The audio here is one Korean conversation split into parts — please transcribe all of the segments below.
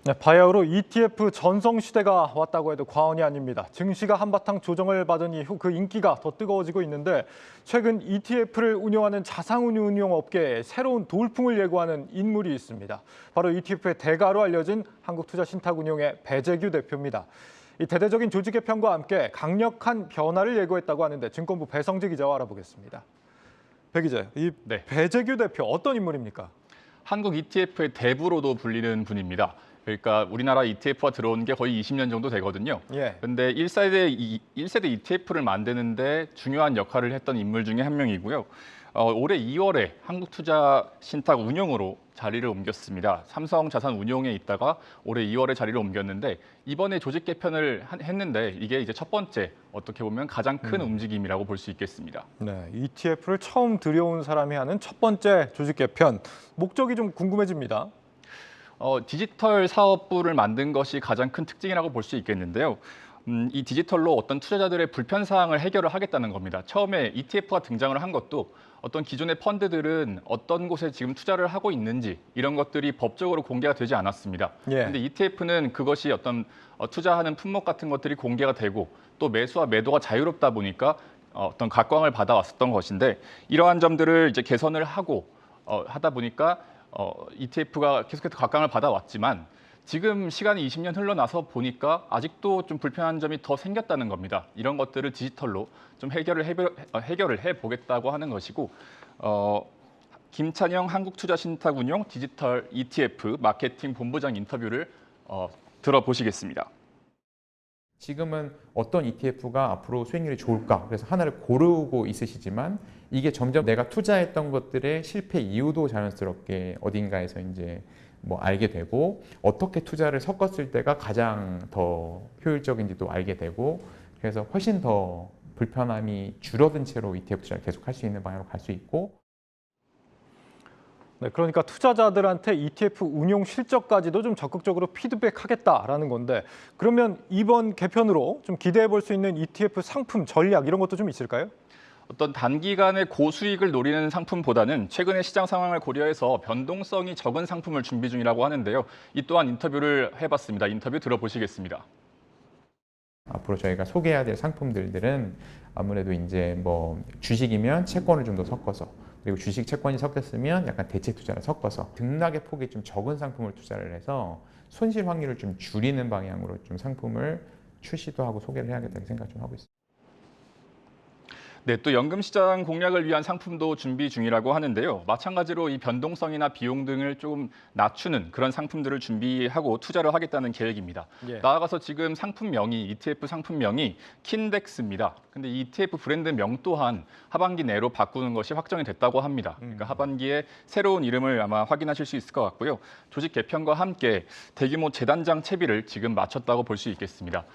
네, 바이오로 ETF 전성 시대가 왔다고 해도 과언이 아닙니다. 증시가 한바탕 조정을 받은 이후 그 인기가 더 뜨거워지고 있는데 최근 ETF를 운영하는 자산운용 업계에 새로운 돌풍을 예고하는 인물이 있습니다. 바로 ETF의 대가로 알려진 한국투자신탁운용의 배재규 대표입니다. 이 대대적인 조직 개편과 함께 강력한 변화를 예고했다고 하는데 증권부 배성재 기자와 알아보겠습니다. 배 기자, 이 배재규 대표 어떤 인물입니까? 한국 ETF의 대부로도 불리는 분입니다. 그러니까 우리나라 ETF가 들어온 게 거의 20년 정도 되거든요. 그런데 1세대 ETF를 만드는데 중요한 역할을 했던 인물 중에 한 명이고요. 올해 2월에 한국투자신탁운용으로 자리를 옮겼습니다. 삼성자산운용에 있다가 올해 2월에 자리를 옮겼는데 이번에 조직 개편을 했는데 이게 이제 첫 번째 어떻게 보면 가장 큰 움직임이라고 볼 수 있겠습니다. 네, ETF를 처음 들여온 사람이 하는 첫 번째 조직 개편, 목적이 좀 궁금해집니다. 디지털 사업부를 만든 것이 가장 큰 특징이라고 볼 수 있겠는데요. 이 디지털로 어떤 투자자들의 불편 사항을 해결을 하겠다는 겁니다. 처음에 ETF가 등장을 한 것도 어떤 기존의 펀드들은 어떤 곳에 지금 투자를 하고 있는지 이런 것들이 법적으로 공개가 되지 않았습니다. 그런데 ETF는 그것이 어떤 투자하는 품목 같은 것들이 공개가 되고 또 매수와 매도가 자유롭다 보니까 어떤 각광을 받아왔었던 것인데 이러한 점들을 이제 개선을 하고 하다 보니까 ETF가 계속해서 각광을 받아왔지만 지금 시간이 20년 흘러나서 보니까 아직도 좀 불편한 점이 더 생겼다는 겁니다. 이런 것들을 디지털로 좀 해결을 해보겠다고 하는 것이고 김찬영 한국투자신탁운용 디지털 ETF 마케팅 본부장 인터뷰를 들어보시겠습니다. 지금은 어떤 ETF가 앞으로 수익률이 좋을까? 그래서 하나를 고르고 있으시지만 이게 점점 내가 투자했던 것들의 실패 이유도 자연스럽게 어딘가에서 이제 뭐 알게 되고 어떻게 투자를 섞었을 때가 가장 더 효율적인지도 알게 되고 그래서 훨씬 더 불편함이 줄어든 채로 ETF 투자를 계속 할 수 있는 방향으로 갈 수 있고 네, 그러니까 투자자들한테 ETF 운용 실적까지도 좀 적극적으로 피드백하겠다라는 건데 그러면 이번 개편으로 좀 기대해 볼 수 있는 ETF 상품 전략 이런 것도 좀 있을까요? 어떤 단기간의 고수익을 노리는 상품보다는 최근의 시장 상황을 고려해서 변동성이 적은 상품을 준비 중이라고 하는데요. 이 또한 인터뷰를 해봤습니다. 인터뷰 들어보시겠습니다. 앞으로 저희가 소개해야 될 상품들은 아무래도 이제 뭐 주식이면 채권을 좀 더 섞어서 그리고 주식 채권이 섞였으면 약간 대체 투자를 섞어서 등락의 폭이 좀 적은 상품을 투자를 해서 손실 확률을 좀 줄이는 방향으로 좀 상품을 출시도 하고 소개를 해야겠다는 생각 좀 하고 있습니다. 네, 또 연금시장 공략을 위한 상품도 준비 중이라고 하는데요. 마찬가지로 이 변동성이나 비용 등을 좀 낮추는 그런 상품들을 준비하고 투자를 하겠다는 계획입니다. 나아가서 지금 상품명이 ETF 상품명이 킨덱스입니다. 근데 이 ETF 브랜드명 또한 하반기 내로 바꾸는 것이 확정이 됐다고 합니다. 그러니까 하반기에 새로운 이름을 아마 확인하실 수 있을 것 같고요. 조직 개편과 함께 대규모 재단장 채비를 지금 마쳤다고 볼 수 있겠습니다.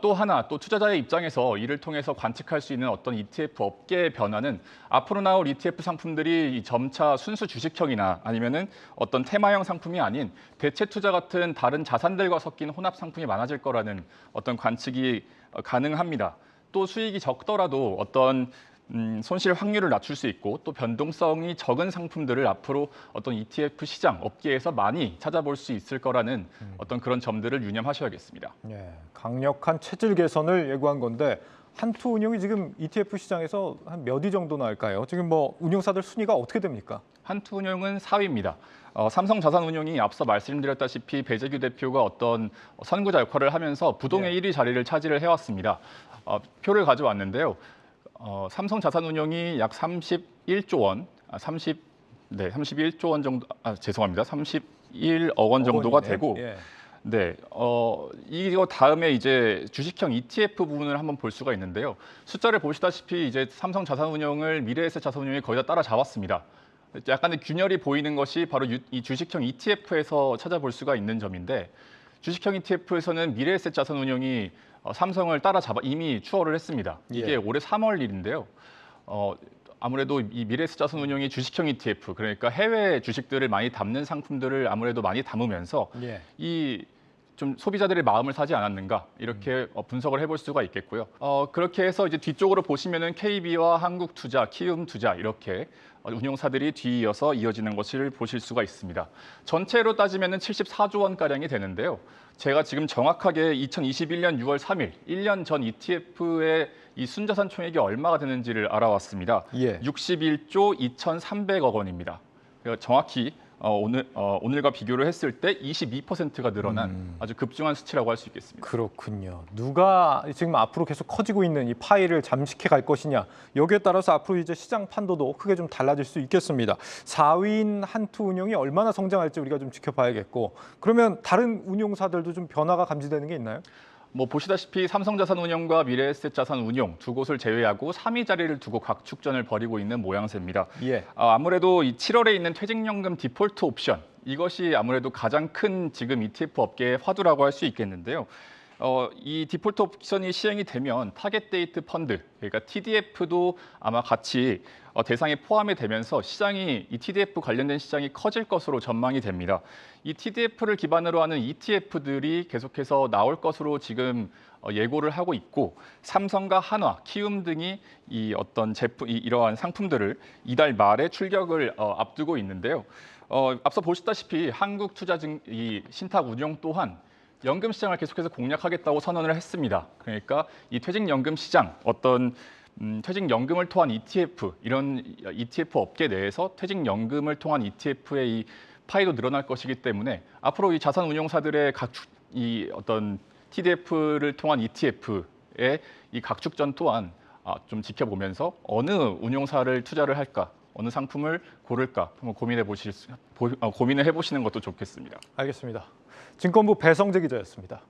또 하나, 또 투자자의 입장에서 이를 통해서 관측할 수 있는 어떤 ETF 업계의 변화는 앞으로 나올 ETF 상품들이 점차 순수 주식형이나 아니면은 어떤 테마형 상품이 아닌 대체 투자 같은 다른 자산들과 섞인 혼합 상품이 많아질 거라는 어떤 관측이 가능합니다. 또 수익이 적더라도 어떤 손실 확률을 낮출 수 있고 또 변동성이 적은 상품들을 앞으로 어떤 ETF 시장 업계에서 많이 찾아볼 수 있을 거라는 어떤 그런 점들을 유념하셔야겠습니다. 강력한 체질 개선을 예고한 건데 한투운용이 지금 ETF 시장에서 한 몇 위 정도 나올까요? 지금 뭐 운용사들 순위가 어떻게 됩니까? 한투운용은 4위입니다. 삼성자산운용이 앞서 말씀드렸다시피 배재규 대표가 어떤 선구자 역할을 하면서 부동의 1위 자리를 차지를 해왔습니다. 표를 가져왔는데요. 삼성자산운용이 약 31조 원, 31조 원 정도, 죄송합니다. 31억 원 정도가 되고, 네, 이거 다음에 이제 주식형 ETF 부분을 한번 볼 수가 있는데요. 숫자를 보시다시피 이제 삼성자산운용을 미래에셋자산운용이 거의 다 따라잡았습니다. 약간의 균열이 보이는 것이 바로 이 주식형 ETF에서 찾아볼 수가 있는 점인데 주식형 ETF에서는 미래에셋자산운용이 삼성을 따라잡아 이미 추월을 했습니다. 이게 올해 3월 일인데요. 아무래도 이 미래에셋자산운용이 주식형 ETF, 그러니까 해외 주식들을 많이 담는 상품들을 아무래도 많이 담으면서 이 좀 소비자들의 마음을 사지 않았는가 이렇게 분석을 해볼 수가 있겠고요. 그렇게 해서 이제 뒤쪽으로 보시면은 KB와 한국투자, 키움투자 이렇게 운용사들이 뒤이어서 이어지는 것을 보실 수가 있습니다. 전체로 따지면은 74조 원 가량이 되는데요. 제가 지금 정확하게 2021년 6월 3일, 1년 전 ETF의 이 순자산 총액이 얼마가 되는지를 알아왔습니다. 예. 61조 2,300억 원입니다. 정확히 오늘과 비교를 했을 때 22%가 늘어난 아주 급증한 수치라고 할 수 있겠습니다. 그렇군요. 누가 지금 앞으로 계속 커지고 있는 이 파이를 잠식해 갈 것이냐. 여기에 따라서 앞으로 이제 시장 판도도 크게 좀 달라질 수 있겠습니다. 4위인 한투운용이 얼마나 성장할지 우리가 좀 지켜봐야겠고, 그러면 다른 운용사들도 좀 변화가 감지되는 게 있나요? 뭐 보시다시피 삼성자산운용과 미래에셋자산운용 두 곳을 제외하고 3위 자리를 두고 각축전을 벌이고 있는 모양새입니다. 예. 아무래도 이 7월에 있는 퇴직연금 디폴트 옵션 이것이 아무래도 가장 큰 지금 ETF 업계의 화두라고 할 수 있겠는데요. 이 디폴트 옵션이 시행이 되면 타겟 데이트 펀드, 그러니까 TDF도 아마 같이 대상에 포함이 되면서 시장이 이 TDF 관련된 시장이 커질 것으로 전망이 됩니다. 이 TDF를 기반으로 하는 ETF들이 계속해서 나올 것으로 지금 예고를 하고 있고, 삼성과 한화, 키움 등이 이 어떤 이러한 상품들을 이달 말에 출격을 앞두고 있는데요. 앞서 보셨다시피 한국투자증 이 신탁운용 또한 연금 시장을 계속해서 공략하겠다고 선언을 했습니다. 그러니까 이 퇴직연금 시장, 퇴직연금을 통한 ETF, 이런 ETF 업계 내에서 퇴직연금을 통한 ETF의 이 파이도 늘어날 것이기 때문에 앞으로 이 자산운용사들의 이 어떤 TDF를 통한 ETF의 이 각축전 또한 좀 지켜보면서 어느 운용사를 투자를 할까, 어느 상품을 고를까 한번 고민을 해보시는 것도 좋겠습니다. 알겠습니다. 증권부 배성재 기자였습니다.